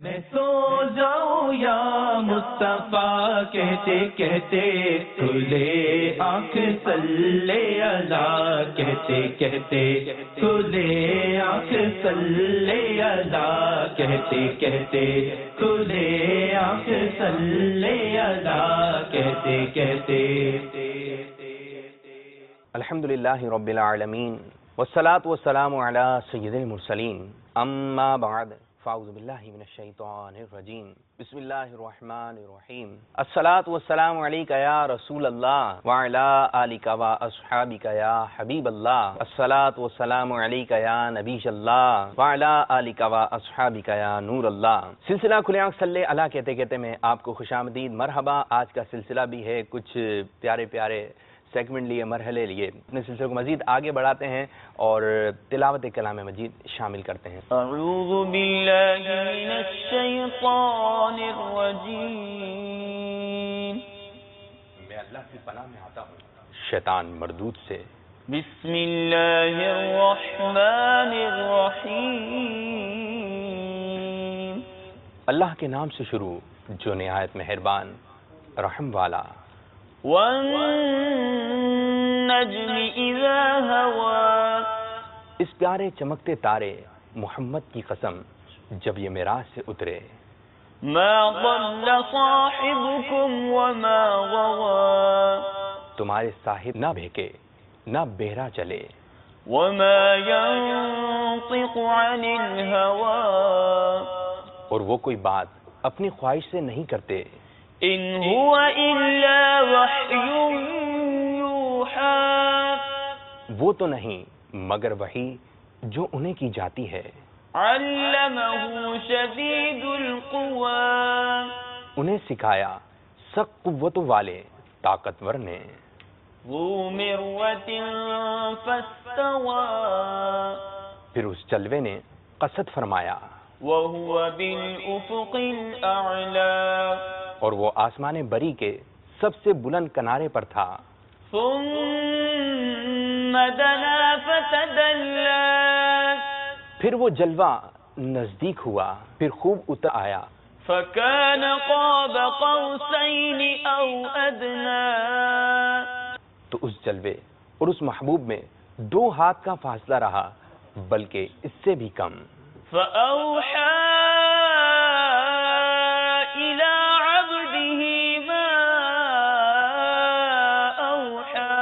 میں سو جاؤں یا مصطفیٰ کہتے کہتے کھلے آنکھ صلی اللہ کہتے کہتے کھلے آنکھ صلی اللہ کہتے کہتے کھلے آنکھ صلی اللہ کہتے کہتے الحمدللہ رب العالمین والصلاة والسلام علی سید المرسلین اما بعد فاعوذ باللہ من الشیطان الرجیم بسم اللہ الرحمن الرحیم الصلاة والسلام علیک یا رسول اللہ وعلی آلک و اصحابک یا حبیب اللہ الصلاة والسلام علیک یا نبی اللہ وعلی آلک و اصحابک یا نور اللہ۔ سلسلہ کھلے آنکھ صلی اللہ کہتے کہتے میں آپ کو خوش آمدید مرحبا۔ آج کا سلسلہ بھی ہے کچھ پیارے پیارے سیگمنٹ لیے، مرحلے لیے، اپنے سلسلے کو مزید آگے بڑھاتے ہیں اور تلاوت کلام مجید شامل کرتے ہیں۔ اعوذ باللہ من الشیطان الرجیم، میں اللہ کی پناہ میں آتا ہوں شیطان مردود سے۔ بسم اللہ الرحمن الرحیم، اللہ کے نام سے شروع جو نہایت مہربان رحم والا۔ والنجم اذا ہوا، اس پیارے چمکتے تارے محمد کی قسم جب یہ معراج سے اترے۔ ما ضل صاحبكم وما غوى، تمہارے صاحب نہ بھیکے نہ بہرا چلے۔ وما ينطق عن الهوى، اور وہ کوئی بات اپنی خواہش سے نہیں کرتے۔ ان هو الا وحی یوحى، وہ تو نہیں مگر وحی جو انہیں کی جاتی ہے۔ علمہ شدید القوى، انہیں سکھایا سخت قوت والے طاقتور نے۔ ذو مرۃ فاستوى، پھر اس جلوے نے قصد فرمایا۔ وهو بالافق الاعلى، اور وہ آسمان بری کے سب سے بلند کنارے پر تھا۔ ثم دنا فتدلى، پھر وہ جلوہ نزدیک ہوا، پھر خوب اتر آیا۔ فكان قاب قوسين او ادنى، تو اس جلوے اور اس محبوب میں 2 ہاتھ کا فاصلہ رہا بلکہ اس سے بھی کم۔ فأوحى إلى عبده ما أوحى،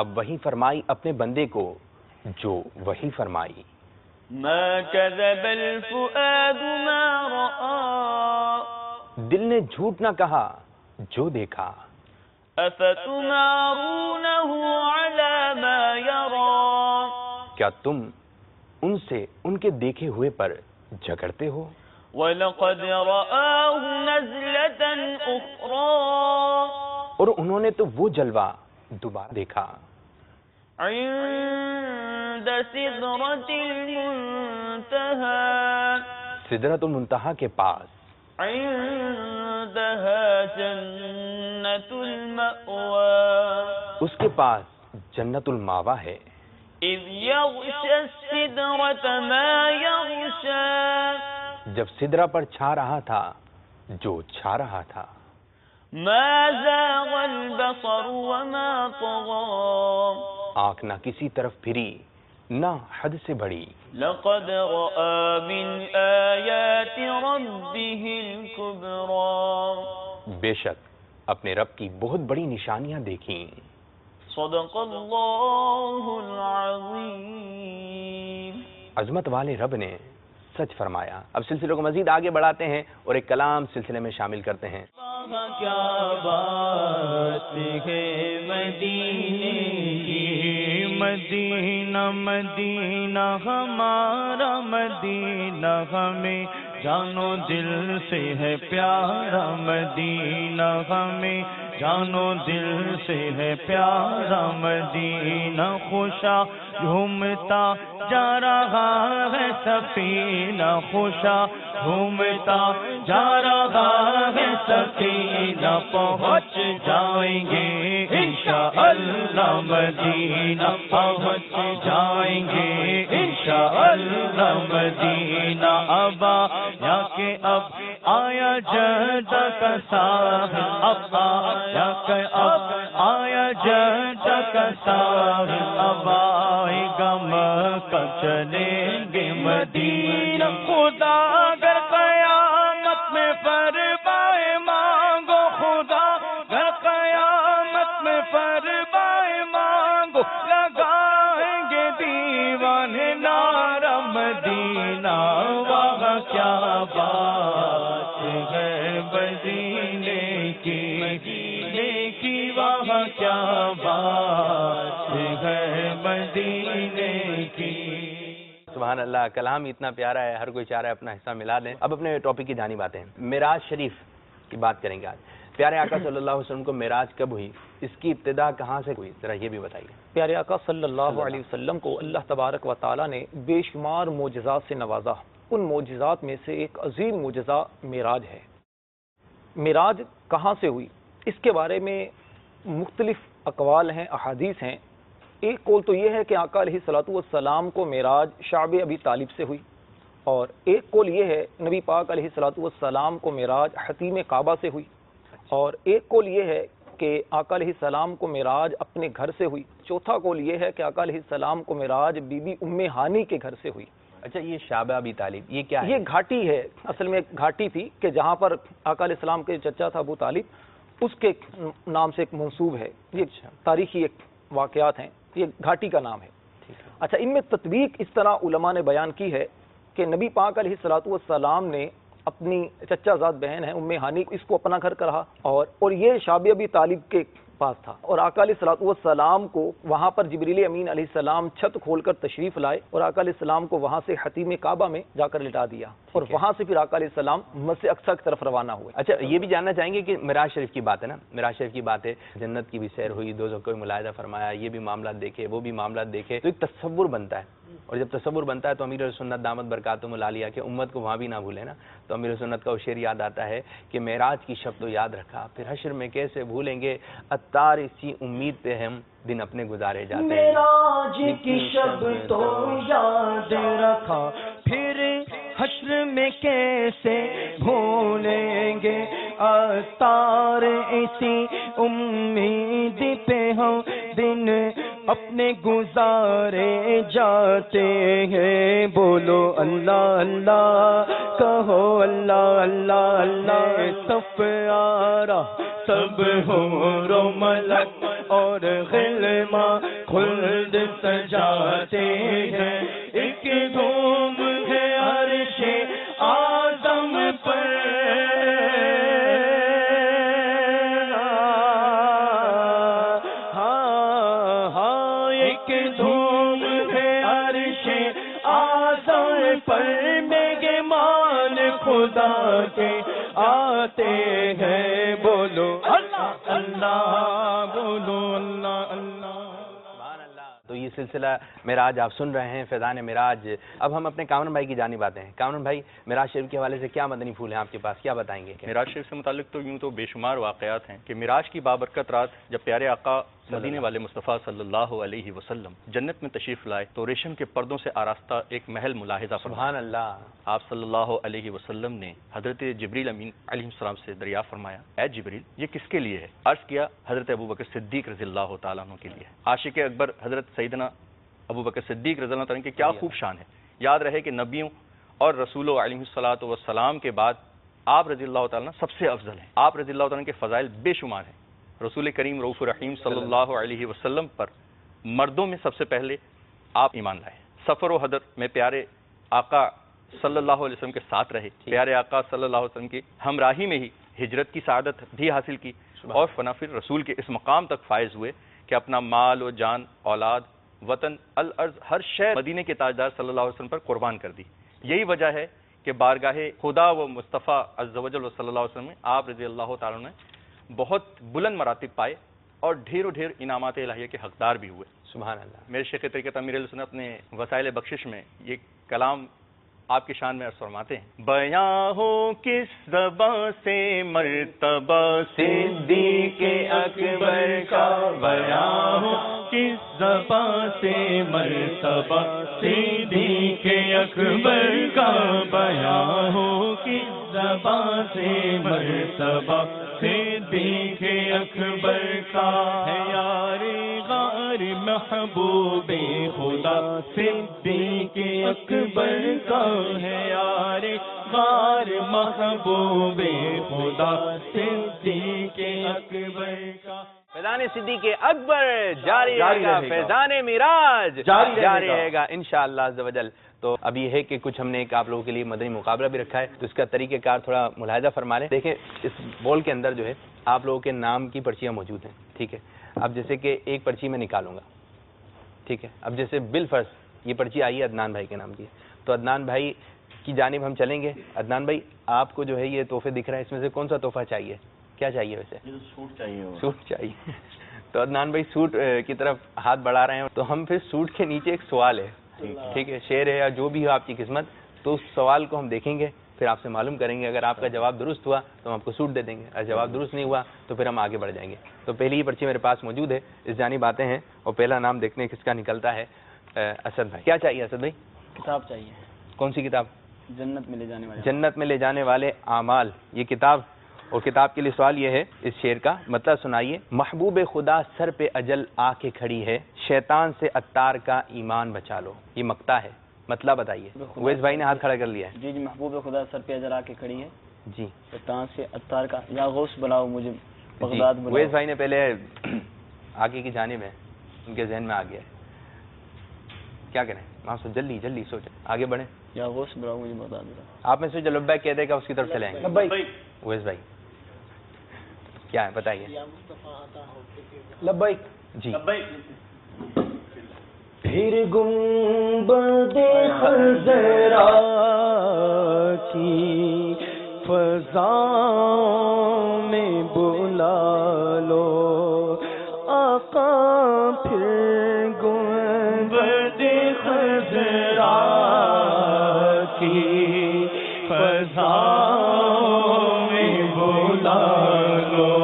اب وہی فرمائی اپنے بندے کو جو وہی فرمائی۔ ما كذب الفؤاد ما رأى، دل نے جھوٹ نہ کہا جو دیکھا۔ أفتمارونه على ما يرى، کیا تم ان سے ان کے دیکھے ہوئے پر جھگڑتے ہو؟ وَلَقَدْ رَآهُ نَزْلَةً أُخْرَى، اور انہوں نے تو وہ جلوہ دوبارہ دیکھا عند سدرة المنتهى، سدرۃ المنتہا کے پاس۔ عندها جنة المأوى، اس کے پاس جنت الماوا ہے۔ اذ يغشى السدرة ما يغشى، جب سدرہ پر چھا رہا تھا جو چھا رہا تھا۔ ما زاغ البصر وما طغى، آنکھ نہ کسی طرف پھری نہ حد سے بڑھی۔ لقد رأى من آيات ربه الكبرى، بے شک اپنے رب کی بہت بڑی نشانیاں دیکھیں۔ صدق اللہ العظیم۔ عظمت والے رب نے سچ فرمایا۔ اب سلسلے کو مزید آگے بڑھاتے ہیں اور ایک کلام سلسلے میں شامل کرتے ہیں۔ کیا بات ہے مدینے کی، مدینہ مدینہ ہمارا مدینہ ہمیں جانو دل سے ہے پیارا، مدینہ ہمیں جانو دل سے ہے پیارا، مدینہ خوشا گھومتا جا رہا ہے سفینہ، خوشا گھومتا جا رہا ہے سفینہ، پہنچ جائیں گے انشاءاللہ مدینہ، پہنچ جائیں گے انشاءاللہ مدینہ، ابا یا کہ اب آیا جدہ کا ساحل، اب آیا کہ اب آیا جدہ کا ساحل، اب آئے گا مکہ چلیں گے مدینہ، خدا اگر قیامت میں فرمائے مانگو، خدا اگر قیامت میں فرمائے مانگو، لگائیں گے دیوانے نعرہ مدینہ، وہاں کیا بات ہے مدینے کی، وہاں کیا بات ہے مدینے کی۔ سبحان اللہ، کلام اتنا پیارا ہے، ہر کوئی چاہ رہا ہے اپنا حصہ ملا دیں۔ اب اپنے ٹاپک کی جانب آتے ہیں، معراج شریف کی بات کریں گے آج۔ پیارے آقا صلی اللہ علیہ وسلم کو معراج کب ہوئی، اس کی ابتدا کہاں سے ہوئی، ذرا یہ بھی بتائیے۔ پیارے آقا صلی اللہ علیہ وسلم کو اللہ تبارک و تعالی نے بے شمار معجزات سے نوازا، ان معجزات میں سے ایک عظیم معجزہ معراج ہے۔ معراج کہاں سے ہوئی، اس کے بارے میں مختلف اقوال ہیں، احادیث ہیں۔ ایک قول تو یہ ہے کہ آقا علیہ الصلوۃ والسلام کو معراج شعب ابی طالب سے ہوئی، اور ایک قول یہ ہے نبی پاک علیہ الصلوۃ والسلام کو معراج حتیم کعبہ سے ہوئی، اور ایک قول یہ ہے کہ آقا علیہ السلام کو معراج اپنے گھر سے ہوئی۔ چوتھا قول یہ ہے کہ آقا علیہ السلام کو معراج بی بی ام ہانی کے گھر سے ہوئی۔ اچھا، یہ شعب ابی طالب یہ کیا ہے؟ یہ گھاٹی ہے، اصل میں ایک گھاٹی تھی کہ جہاں پر آقا علیہ السلام کے چچا تھا ابو طالب، اس کے نام سے ایک منسوب ہے، یہ تاریخی ایک واقعات ہیں، یہ گھاٹی کا نام ہے۔ اچھا، ان میں تطبیق اس طرح علماء نے بیان کی ہے کہ نبی پاک علیہ الصلوۃ والسلام نے اپنی چچا زاد بہن ہے ام ہانی، اس کو اپنا گھر کہا، اور یہ شعب ابی طالب کے پاس تھا، اور آقا علیہ الصلوۃ والسلام کو وہاں پر جبریل امین علیہ السلام چھت کھول کر تشریف لائے، اور آقا علیہ السلام کو وہاں سے حتیم کعبہ میں جا کر لٹا دیا، اور وہاں سے پھر آقا علیہ السلام مسجد اقصی کی طرف روانہ ہوئے۔ اچھا، یہ بھی جاننا چاہیں گے کہ معراج شریف کی بات ہے نا، معراج شریف کی بات ہے، جنت کی بھی سیر ہوئی، دوزخ کو بھی ملاحظہ فرمایا، یہ بھی معاملات دیکھے، وہ بھی معاملات دیکھے، تو ایک تصور بنتا ہے، اور جب تصور بنتا ہے تو امیر سنت دامت برکاتہم العالیہ کہ امت کو وہاں بھی نہ بھولے نا، تو امیر سنت کا وہ شعر یاد آتا ہے کہ معراج کی شب تو یاد رکھا، پھر حشر میں کیسے بھولیں گے، اتار اسی امید پہ ہم دن اپنے گزارے جاتے ہیں۔ معراج کی شب تو یاد رکھا، پھر حشر میں کیسے بھولیں گے، اتار اسی امید پہ ہم دن اپنے گزارے جاتے ہیں، بولو اللہ اللہ، کہو اللہ اللہ اللہ، سب آرا سب حور و ملک اور غلما خلد سجاتے ہیں، ایک دھوم ہے عرش اعظم پر، ایک دھوم ہے عرش اعظم پر، میہمان خدا کے آتے ہیں، بولو اللہ اللہ، بولو اللہ اللہ۔ تو یہ سلسلہ معراج آپ سن رہے ہیں، فیضان معراج۔ اب ہم اپنے کامران بھائی کی جانب آتے ہیں۔ کامران بھائی، معراج شریف کے حوالے سے کیا مدنی پھول ہیں آپ کے پاس، کیا بتائیں گے؟ معراج شریف سے متعلق تو یوں تو بے شمار واقعات ہیں کہ معراج کی بابرکت رات جب پیارے آقا مدینے والے مصطفیٰ صلی اللہ علیہ وسلم جنت میں تشریف لائے تو ریشم کے پردوں سے آراستہ ایک محل ملاحظہ فرمایا۔ سبحان اللہ۔ آپ صلی اللہ علیہ وسلم نے حضرت جبریل امین علیہ السلام سے دریافت فرمایا، اے جبریل، یہ کس کے لیے ہے؟ عرض کیا، حضرت ابوبکر صدیق رضی اللہ تعالیٰ عنہ کے لیے۔ عاشق اکبر حضرت سیدنا ابوبکر صدیق رضی اللہ تعالیٰ عنہ کی کیا خوب شان ہے۔ یاد رہے کہ نبیوں اور رسولوں علیہ الصلاۃ والسلام کے بعد آپ رضی اللہ تعالیٰ عنہ سب سے افضل ہیں۔ آپ رضی اللہ تعالیٰ عنہ کے فضائل بے شمار ہیں۔ رسول کریم رؤوف الرحیم صلی اللہ علیہ وسلم پر مردوں میں سب سے پہلے آپ ایمان لائے، سفر و حضر میں پیارے آقا صلی اللہ علیہ وسلم کے ساتھ رہے، پیارے آقا صلی اللہ علیہ وسلم کی ہمراہی میں ہی ہجرت کی سعادت بھی حاصل کی، اور فنا پھر رسول کے اس مقام تک فائز ہوئے کہ اپنا مال و جان، اولاد، وطن، الارض، ہر شے مدینے کے تاجدار صلی اللہ علیہ وسلم پر قربان کر دی۔ یہی وجہ ہے کہ بارگاہ خدا و مصطفیٰ عز و جل صلی اللہ علیہ وسلم میں آپ رضی اللہ تعالیٰ نے بہت بلند مراتب پائے اور ڈھیر و ڈھیر انعامات الہیہ کے حقدار بھی ہوئے۔ سبحان اللہ۔ میرے شیخ طریقت امیر علیہ سنت نے وسائل بخشش میں یہ کلام آپ کی شان میں عرض فرماتے ہیں، بیاں ہو کس زبان سے مرتبہ صدیق اکبر کا بیاں ہو کس زبان سے مرتبہ صدیق اکبر کا بیاں ہو کس زبان سے مرتبہ صدیق اکبر کا ہے یار غار محبوب خدا صدیق اکبر کا ہے یار غار محبوب خدا صدیق اکبر کا فیضان صدیق اکبر جاری رہے گا، فیضان معراج جاری رہے گا انشاءاللہ عز و جل۔ تو اب یہ ہے کہ کچھ ہم نے ایک آپ لوگوں کے لیے مدنی مقابلہ بھی رکھا ہے، تو اس کا طریقہ کار تھوڑا ملاحظہ فرما لیں۔ دیکھیں اس بول کے اندر جو ہے آپ لوگوں کے نام کی پرچیاں موجود ہیں، ٹھیک ہے۔ اب جیسے کہ ایک پرچی میں نکالوں گا، ٹھیک ہے۔ اب جیسے بالفرض یہ پرچی آئی ہے عدنان بھائی کے نام کی، تو عدنان بھائی کی جانب ہم چلیں گے۔ عدنان بھائی آپ کو جو ہے یہ تحفے دکھ رہے ہیں، اس میں سے کون سا تحفہ چاہیے؟ کیا چاہیے ویسے؟ سوٹ چاہیے، سوٹ چاہیے۔ تو عدنان بھائی سوٹ کی طرف ہاتھ بڑھا رہے ہیں، تو ہم پھر سوٹ کے نیچے ایک سوال ہے، ٹھیک ہے، شعر ہے یا جو بھی ہو آپ کی قسمت، تو اس سوال کو ہم دیکھیں گے، پھر آپ سے معلوم کریں گے۔ اگر آپ کا جواب درست ہوا تو ہم آپ کو سوٹ دے دیں گے، اگر جواب درست نہیں ہوا تو پھر ہم آگے بڑھ جائیں گے۔ تو پہلی ہی پرچی میرے پاس موجود ہے، اس جانب آتے ہیں اور پہلا نام دیکھنے کس کا نکلتا ہے۔ اسد بھائی، کیا چاہیے اسد بھائی؟ کتاب چاہیے، کون سی کتاب؟ جنت میں لے جانے والے جنت میں لے جانے والے اعمال، یہ کتاب۔ اور کتاب کے لیے سوال یہ ہے، اس شعر کا مطلب سنائیے۔ محبوب خدا سر پہ اجل آ کے کھڑی ہے، شیطان سے عطار کا ایمان بچا لو، یہ مقطع ہے، مطلب بتائیے۔ اویس بھائی نے ہاتھ کھڑا کر لیا ہے۔ جی محبوب خدا سر پہ اجل آ کے کھڑی ہے، جی شیطان سے عطار کا، یا غوث بلاؤ مجھے جی، بغداد بلاؤ۔ اویس بھائی نے پہلے آگے کی جانب ہے، ان کے ذہن میں آ گیا ہے، کیا کریں؟ وہاں سے جلدی جلدی سوچیں، آگے بڑھیں۔ یا غوث بلاؤ مجھے بغداد بلاؤ۔ آپ میں سے جو لبیک کہہ دے گا اس کی طرف چلے آئیں گے۔ اویس بھائی کیا ہے بتائیے؟ لبیک۔ جی پھر گنبد خضرا کی فضا میں بلا لو آقا، پھر گنبد خضرا کی فضا میں بلا لو،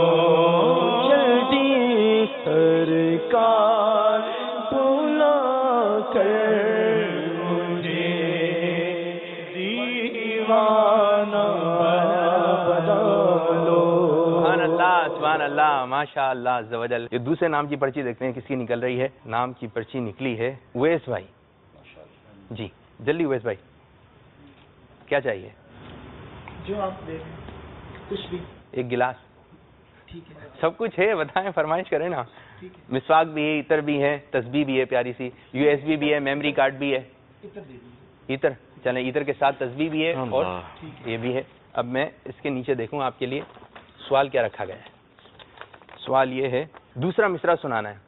جدی سرکار بلا کر مجھے دیوانہ بنا لو۔ سبحان اللہ، سبحان اللہ، ماشاء اللہ عز و جل۔ یہ دوسرے نام کی پرچی دیکھتے ہیں کس کی نکل رہی ہے۔ نام کی پرچی نکلی ہے اویس بھائی۔ جی جلدی اویس بھائی، کیا چاہیے؟ جو آپ دے کچھ بھی، ایک گلاس، ٹھیک ہے سب کچھ ہے، بتائیں، فرمائش کریں نا۔ مسواک بھی ہے، عطر بھی ہے، تسبیح بھی ہے پیاری سی، USB بھی ہے، میموری کارڈ بھی ہے، عطر، چلیں عطر کے ساتھ تسبیح بھی ہے اور یہ بھی ہے۔ اب میں اس کے نیچے دیکھوں آپ کے لیے سوال کیا رکھا گیا ہے۔ سوال یہ ہے، دوسرا مصرع سنانا ہے۔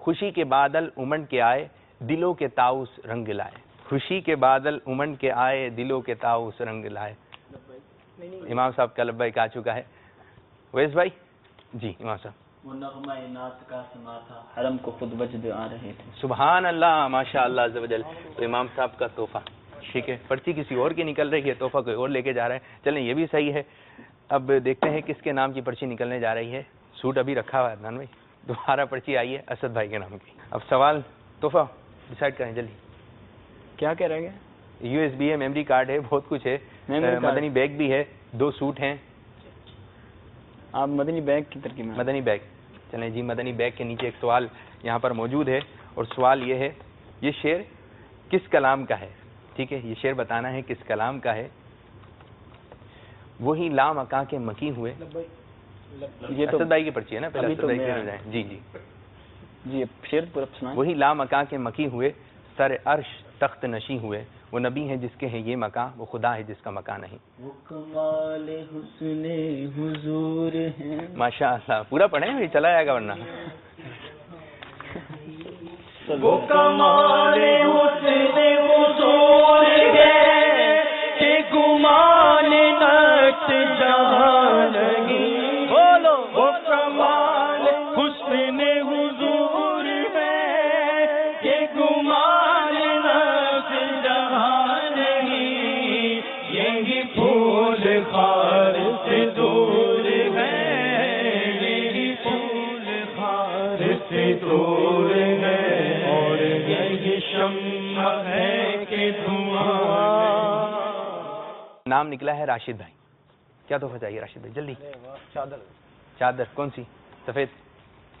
خوشی کے بادل امنڈ کے آئے، دلوں کے تاؤس رنگ لائے۔ خوشی کے بادل امنڈ کے آئے، دلوں کے تاؤس رنگ لائے۔ امام صاحب کا لبیک آ چکا ہے۔ ویس بھائی؟ جی امام صاحب۔ وہ نغمہ نعت کا سما تھا، حرم کو خود وجد آ رہے تھے۔ سبحان اللہ، ماشاء اللہ عز و جل۔ تو امام صاحب کا تحفہ، ٹھیک ہے، پرچی کسی اور کی نکل رہی ہے، تحفہ کوئی اور لے کے جا رہا ہے، چلیں یہ بھی صحیح ہے۔ اب دیکھتے ہیں کس کے نام کی پرچی نکلنے جا رہی ہے۔ سوٹ ابھی رکھا ہوا ہے عدنان بھائی، دوبارہ پرچی آئی ہے اسد بھائی کے نام کی۔ اب سوال تحفہ ڈیسائیڈ کریں جلدی۔ کیا کہہ رہے ہیں؟ USB ہے، میموری کارڈ ہے، بہت کچھ ہے، مدنی بیگ بھی ہے، 2 سوٹ ہیں۔ آپ مدنی بیگ کی ترکیب میں مدنی بیگ، چلیں جی، مدنی بیگ کے نیچے ایک سوال یہاں پر موجود ہے، اور سوال یہ ہے، یہ شعر کس کلام کا ہے؟ ٹھیک ہے، یہ شعر بتانا ہے کس کلام کا ہے۔ وہی لام اکا کے مکی ہوئے، یہ تو اسد بھائی کی پرچی ہے نا، پہلے ابھی اسد تو بھائی میرا کی جائیں۔ جی جی، جی شعر پورا سنائیں۔ وہی لام اکا کے مکی ہوئے، سر عرش تخت نشی ہوئے، وہ نبی ہے جس کے ہیں یہ مکان، وہ خدا ہے جس کا مکان نہیں۔ وہ کمال حسن حضور ہیں۔ ماشاء اللہ، پورا پڑھیں بھائی، چلا جائے گا ورنہ۔ وہ کمال حسن حضور ہے کہ گمان نقش جہاں نہیں، بولو وہ کمال حسن حضور ہے کہ گمان نقش جہاں نہیں، خار سے دور ہے، یہی پھول خار سے دور ہے، اور یہی شمع ہے کہ دھواں۔ نام نکلا ہے راشد بھائی، کیا تحفہ چاہیے راشد بھائی؟ جلدی۔ چادر چادر کون سی؟ سفید؟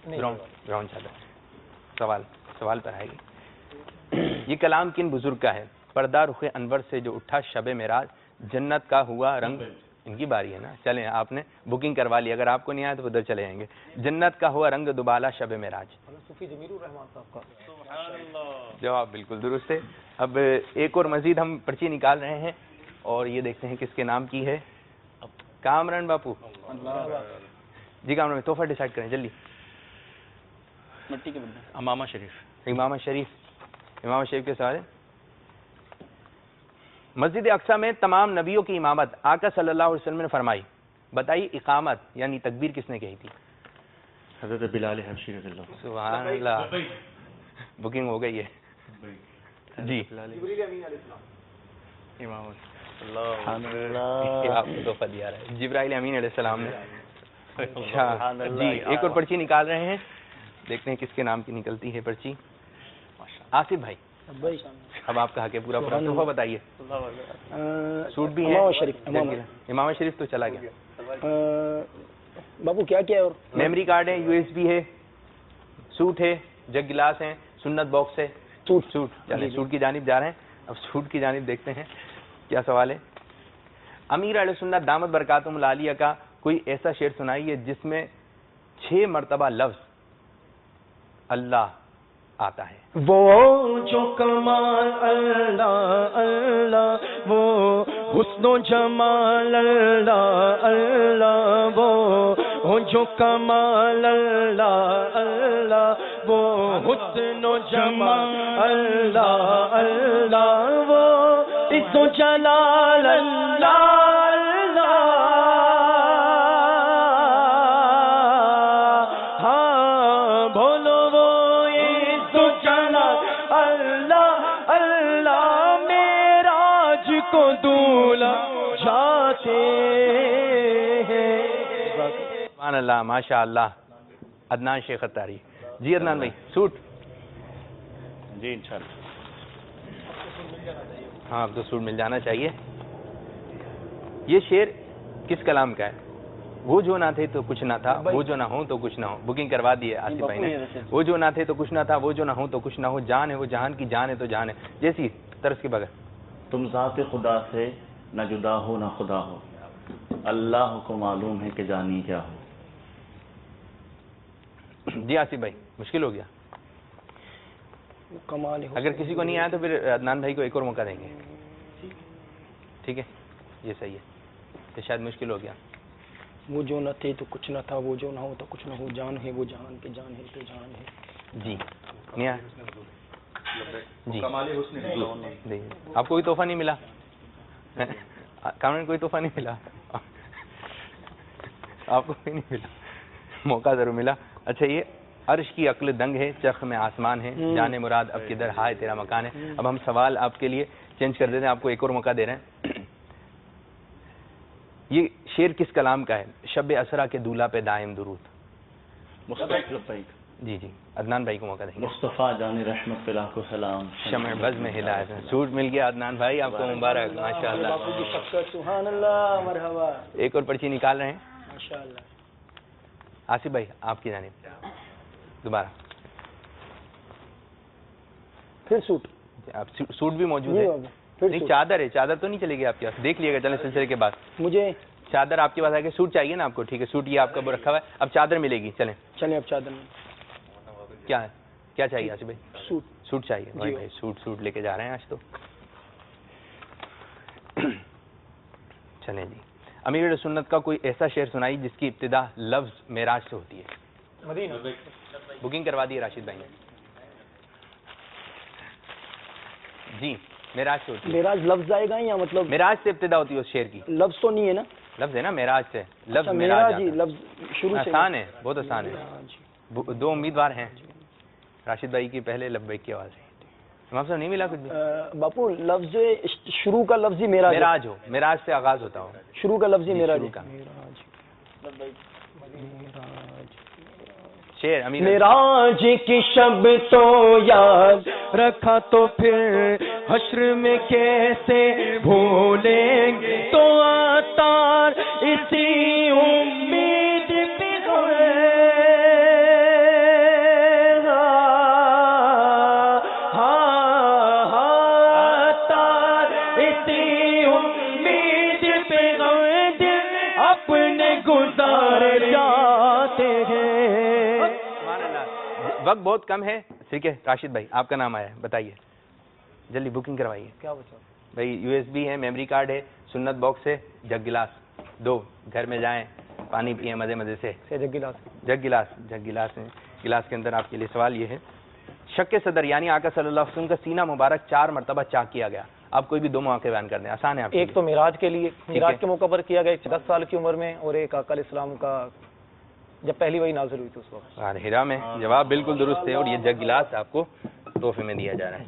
براؤن چادر۔ سوال پر آئے گی۔ یہ کلام کن بزرگ کا ہے؟ پردہ رخ انور سے جو اٹھا شب معراج، جنت کا ہوا رنگ، ان کی باری ہے نا، چلیں آپ نے بکنگ کروا لی، اگر آپ کو نہیں آیا تو ادھر چلے جائیں گے۔ جنت کا ہوا رنگ دوبالا شب معراج۔ صوفی جمیل الرحمان صاحب کا جواب بالکل درست ہے۔ اب ایک اور مزید ہم پرچی نکال رہے ہیں اور یہ دیکھتے ہیں کس کے نام کی ہے۔ کامران باپو جی، کامران میں تحفہ ڈیسائیڈ کریں جلدی۔ مٹی کے بندے امامہ شریف۔ امام شریف کے سوال ہے۔ مسجد اقصیٰ میں تمام نبیوں کی امامت آقا صلی اللہ علیہ وسلم نے فرمائی، بتائیے اقامت یعنی تکبیر کس نے کہی تھی؟ حضرت بلال حبشی رضی اللہ عنہ۔ سبحان اللہ، بکنگ ہو گئی ہے جی۔ امامت یہ آپ کو تحفہ دیا رہا ہے جبرائیل امین علیہ السلام نے۔ اچھا جی، ایک اور پرچی نکال رہے ہیں، دیکھتے ہیں کس کے نام کی نکلتی ہے پرچی۔ آصف بھائی اب آپ کا حق ہے پورا تحفہ بتائیے۔ سوٹ بھی ہے، امام شریف تو چلا گیا۔ باپو کیا کیا ہے؟ اور میموری کارڈ ہے، USB ہے، سوٹ ہے، جگ گلاس ہیں، سنت باکس ہے، سوٹ چلیں سوٹ کی جانب جا رہے ہیں۔ اب سوٹ کی جانب دیکھتے ہیں کیا سوال ہے۔ امیر علیہ سنت دامت برکاتہم العالیہ کا کوئی ایسا شعر سنائیے جس میں 6 مرتبہ لفظ اللہ آتا ہے۔ وہ جو کمال اللہ اللہ، وہ حسن و جمال اللہ اللہ، وہ جو کمال اللہ اللہ، وہ حسن و جمال اللہ اللہ، وہ عز و جلال اللہ اللہ، ہاں بولو وہ عز و جلال اللہ اللہ، معراج کو دولہا جاتے ہیں۔ سبحان اللہ، ماشاء اللہ۔ عدنان شیخ اتاری جی، عدنان بھائی سوٹ جی انشاءاللہ۔ ہاں اب تو سوٹ مل جانا چاہیے۔ یہ شعر کس کلام کا ہے؟ وہ جو نہ تھے تو کچھ نہ تھا، وہ جو نہ ہو تو کچھ نہ ہو۔ بکنگ کروا دی ہے آصف بھائی نے۔ وہ جو نہ تھے تو کچھ نہ تھا، وہ جو نہ ہو تو کچھ نہ ہو، جان ہے وہ جہان کی جان ہے تو جان ہے، جیسی طرز کے بغیر۔ تم ذات خدا سے نہ جدا ہو نہ خدا ہو، اللہ کو معلوم ہے کہ جانی کیا ہو۔ جی آصف بھائی مشکل ہو گیا، کمال ہے۔ اگر کسی کو نہیں آیا تو پھر عدنان بھائی کو ایک اور موقع دیں گے، ٹھیک ہے؟ یہ صحیح ہے، یہ شاید مشکل ہو گیا۔ وہ جو نہ تھے تو کچھ نہ تھا، وہ جو نہ ہو تو کچھ نہ ہو، جان ہے وہ جہان کے جان ہے تو جان ہے۔ جی نہیں آیا جی جی، آپ کو کوئی تحفہ نہیں ملا؟ کامران کوئی تحفہ نہیں ملا؟ آپ کو کوئی نہیں ملا، موقع ضرور ملا۔ اچھا، یہ عرش کی عقل دنگ ہے، چرخ میں آسمان ہے، جانے مراد اب کدھر ہائے تیرا مکان ہے۔ اب ہم سوال آپ کے لیے چینج کر دیتے ہیں، آپ کو ایک اور موقع دے رہے ہیں۔ یہ شعر کس کلام کا ہے؟ شب اسرا کے دولہا پہ دائم درود۔ جی جی، عدنان بھائی کو موقع دیں گے۔ مصطفیٰ جان رحمت فلاح کو سلام، شمع بز میں ہدایت ہے۔ سوٹ مل گیا عدنان بھائی، آپ کو مبارک، ماشاء اللہ۔ سبحان اللہ، مرحبا، ایک اور پرچی نکال رہے ہیں ماشاءاللہ۔ آصف بھائی، آپ کی جانب دوبارہ۔ پھر سوٹ آپ سوٹ بھی موجود جی ہے؟ بابا، پھر نہیں سوٹ۔ چادر ہے، چادر تو نہیں چلے گی آپ کے پاس، دیکھ لیے گا چلیں سلسلے کے بعد۔ مجھے چادر آپ کے پاس آ کے، سوٹ چاہیے نا آپ کو؟ ٹھیک ہے، سوٹ یہ آپ کا وہ رکھا ہوا ہے، اب چادر ملے گی، چلیں۔ چلیں اب چادر میں کیا ہے، کیا چاہیے آصف بھائی؟ سوٹ۔ سوٹ چاہیے بھائی، سوٹ لے کے جا رہے ہیں آج تو۔ چلیں جی، امیر سنت کا کوئی ایسا شعر سنائی جس کی ابتدا لفظ معراج سے ہوتی ہے۔ مدینہ۔ بکنگ کروا دی ہے راشد بھائی نے۔ جی، معراج سے ہوتی ہے۔ معراج لفظ آئے گا یا مطلب معراج سے ابتدا ہوتی ہے اس شعر کی، لفظ تو نہیں ہے نا؟ لفظ ہے نا معراج سے، لفظ اچھا، معراج معراج آتا ہی ہے۔ لفظ شروع سے آسان ہے، بہت آسان ہے۔ ہاں جی۔ دو امیدوار ہیں، راشد بھائی کی پہلے لبیک کی آواز ہے۔ امام صاحب نہیں ملا کچھ بھی؟ باپو لفظ شروع کا لفظ ہی معراج ہے۔ معراج ہو، معراج سے آغاز ہوتا ہو۔ شروع کا لفظ ہی میراج شروع کا۔ میراج شعر امیر معراج کی شب تو یاد رکھا تو پھر حشر میں کیسے بھولیں گے، تو عطار اسی امید پہ ہوئے، عطار اسی امید پہ ہوئے، دل اپنے گزارے جاتے ہیں۔ سبحان اللہ۔ وقت بہت کم ہے، ٹھیک ہے راشد بھائی آپ کا نام آیا ہے، بتائیے جلدی بکنگ کروائیے۔ کیا بچا؟ بھائی یو ایس بی ہے، میموری کارڈ ہے، سنت باکس ہے، جگ گلاس دو، گھر میں جائیں پانی پئیں مزے مزے سے، جگ گلاس جگ گلاس ہے، گلاس کے اندر آپ کے لیے سوال یہ ہے، شک صدر یعنی آقا صلی اللہ علیہ وسلم کا سینہ مبارک 4 مرتبہ چاک کیا گیا، آپ کوئی بھی 2 مواقع بیان کر دیں، آسان ہے آپ کے ایک لیے۔ تو معراج کے لیے، معراج ہے۔ کے موقع پر کیا گیا 10 سال کی عمر میں، اور ایک آقا علیہ السلام کا جب پہلی وحی نازل ہوئی تھی اس وقت۔ غار ہرا میں، جواب بالکل درست ہے، اور یہ جگ گلاس آپ کو تحفے میں دیا جا رہا ہے۔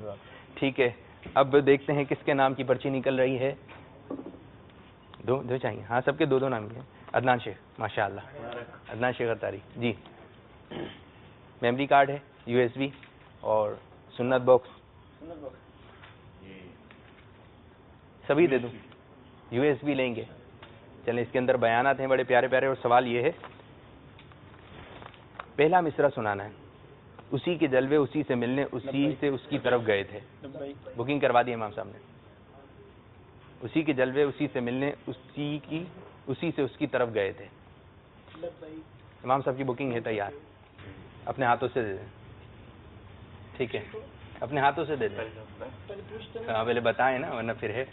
ٹھیک ہے، اب دیکھتے ہیں کس کے نام کی پرچی نکل رہی ہے۔ دو چاہیے، ہاں سب کے 2 نام ہیں۔ عدنان شیخ، ماشاء اللہ، عدنان شیخ اتاری جی۔ میموری کارڈ ہے، یو ایس بی اور سنت باکس، سبھی دے دوں؟ یو ایس بی لیں گے، چلیں اس کے اندر بیانات ہیں بڑے پیارے پیارے، اور سوال یہ ہے، پہلا مصرع سنانا ہے، اسی کے جلوے اسی سے ملنے اسی سے اس کی طرف گئے تھے، بکنگ کروا دی امام صاحب نے، اسی کے جلوے اسی سے ملنے اسی سے اس کی طرف گئے تھے، امام صاحب کی بکنگ ہے تیار، اپنے ہاتھوں سے دے دیں، ٹھیک ہے اپنے ہاتھوں سے دے دیں، ہاں پہلے بتائیں نا ورنہ پھر ہے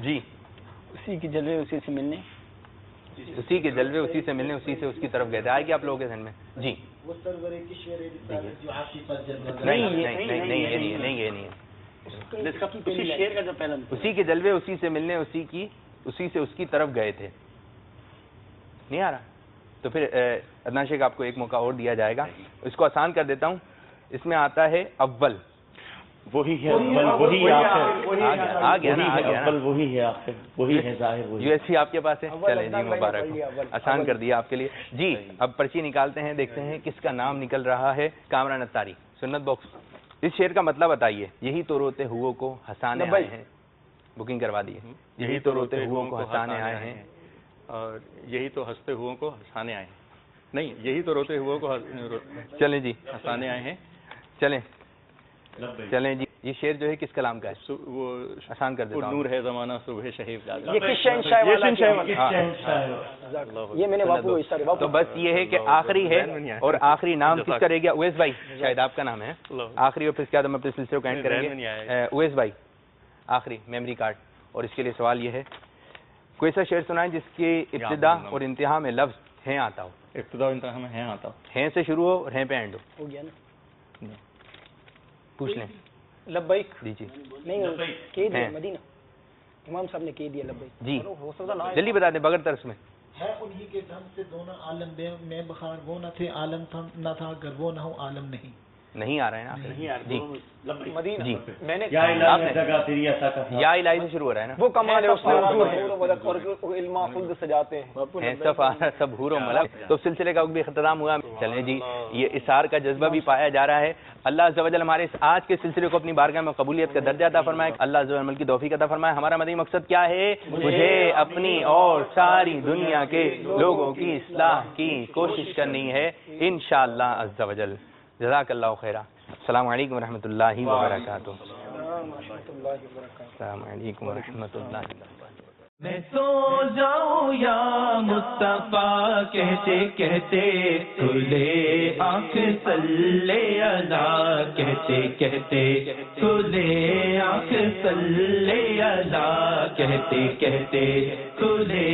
جی۔ اسی کے جلوے اسی سے ملنے، اسی کے جلوے اسی سے ملنے اسی سے اس کی طرف گئے تھے، آئے گی آپ لوگوں کے ذہن میں جی؟ نہیں یہ نہیں ہے، اسی کے جلوے اسی سے ملنے اسی سے اس کی طرف گئے تھے، نہیں آ رہا تو پھر عدنان شیخ آپ کو ایک موقع اور دیا جائے گا، اس کو آسان کر دیتا ہوں، اس میں آتا ہے اول، وہی ہے اول، وہی آخر، آ گیا نا اول وہی ہے آخر، وہی ہے ظاہر، وہی یو ایس سی آپ کے پاس ہے، چلیں جی مبارک ہو، آسان کر دیا آپ کے لیے جی۔ اب پرچی نکالتے ہیں، دیکھتے ہیں کس کا نام نکل رہا ہے، کامران اتاری، سنت باکس۔ اس شعر کا مطلب بتائیے، یہی تو روتے ہو کو ہنسانے آئے ہیں، بکنگ کروا دیے، یہی تو روتے ہو کو ہنسانے آئے ہیں، اور یہی تو ہنستے ہو کو ہنسانے آئے ہیں، نہیں یہی تو روتے ہو کو چلیں جی ہنسانے آئے ہیں، چلیں جی۔ یہ شعر جو ہے کس کلام کا ہے؟ وہ آسان کر دیتا ہوں، نور ہے زمانہ صبح شہید یہ کس شہنشاہ والا ہے؟ یہ میں نے باپو کو اشارے تو بس یہ ہے کہ آخری ہے، اور آخری نام کس کا رہ گیا؟ اویس بھائی، شاید آپ کا نام ہے آخری، اور پھر اس کے بعد ہم اپنے سلسلے کو اینڈ کریں گے۔ اویس بھائی آخری میموری کارڈ، اور اس کے لیے سوال یہ ہے، کوئی ایسا شعر سنائیں جس کی ابتدا اور انتہا میں لفظ ہیں آتا ہو، ابتدا و انتہا میں ہیں آتا ہو، ہیں سے شروع ہو اور ہیں پہ اینڈ ہو، ہو گیا نا؟ پوچھ لیں لبیک جی جی نہیں کہہ دیا مدینہ، امام صاحب نے کہہ دیا لبیک جی، ہو سکتا نا، جلدی بتا دیں بغیر ترس میں۔ ہے انہی کے دم سے دونوں عالم میں بخار، وہ نہ تھے عالم نہ تھا، اگر وہ نہ ہو عالم نہیں آ رہے ہیں آپ جی مدینہ جی، میں نے یا الہی جگہ تیری عطا کا یا الہی سے شروع ہو رہا ہے نا، وہ کمال ہے اس میں اور علم خلد سجاتے ہیں، ہیں سب حور و ملک۔ تو سلسلے کا بھی اختتام ہوا، چلیں جی، یہ اثار کا جذبہ بھی پایا جا رہا ہے۔ اللہ عز و جل ہمارے اس آج کے سلسلے کو اپنی بارگاہ میں قبولیت کا درجہ عطا فرمائے، اللہ عز و جل عمل کی توفیق عطا فرمائے۔ ہمارا مدنی مقصد کیا ہے؟ مجھے اپنی اور ساری دنیا کے لوگوں کی اصلاح کی کوشش کرنی ہے انشاءاللہ عز و جل۔ جزاک اللہ خیرہ۔ السلام علیکم ورحمۃ اللہ وبرکاتہ۔ السلام علیکم ورحمۃ اللہ وبرکاتہ۔ میں سو جاؤں یا مصطفیٰ کہتے کہتے، کھلے آنکھ صلی اللہ کہتے کہتے، کھلے آنکھ صلی اللہ کہتے کہتے، کھلے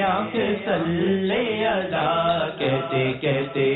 آنکھ صلی اللہ کہتے کہتے۔